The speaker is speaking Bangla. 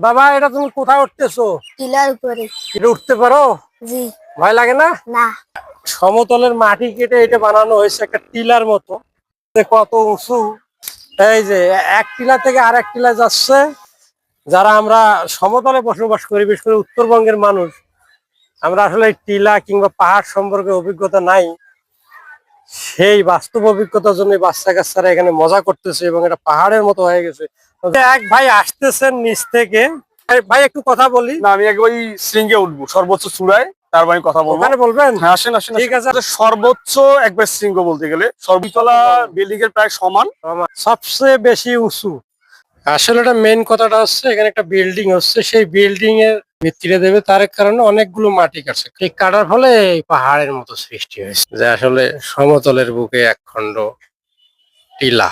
বাবা এটা তুমি কোথায় উঠতেছো? টিলার উপরে। এটা উঠতে পারো? জি। ভয় লাগে না? না। সমতলের মাটি কেটে এটা বানানো হয়েছে একটা টিলার মতো। কত উঁচু! এই যে এক টিলা থেকে আরেক টিলা যাচ্ছে। যারা আমরা সমতলে বসবাস করি, বিশেষ করে উত্তরবঙ্গের মানুষ, আমরা আসলে টিলা কিংবা পাহাড় সম্পর্কে অভিজ্ঞতা নাই। সেই বাস্তব অভিজ্ঞতার জন্য বাচ্চা কাচ্চারা এখানে মজা করতেছে এবং এটা পাহাড়ের মতো হয়ে গেছে। এক ভাই আসতেছেন নিচ থেকে। ভাই একটু কথা বলি। না, আমি একবারই শৃঙ্গে উঠবো সর্বোচ্চ চূড়ায়, তারপর আমি কথা বলবো। ওখানে বলবেন? হ্যাঁ, আসেন আসেন। ঠিক আছে। সর্বোচ্চ একবার শৃঙ্গ বলতে গেলে সর্বতলা বিল্ডিং এর প্রায় সমান, সবচেয়ে বেশি উঁচু। আসলে এটা মেইন কথাটা হচ্ছে এখানে একটা বিল্ডিং হচ্ছে, সেই বিল্ডিং এর ভিত্তিটা দেবে, তার কারণে অনেকগুলো মাটি কাটছে। ঠিক কাটার ফলে এই পাহাড়ের মতো সৃষ্টি হয়েছে, যে আসলে সমতলের বুকে একখণ্ড টিলা।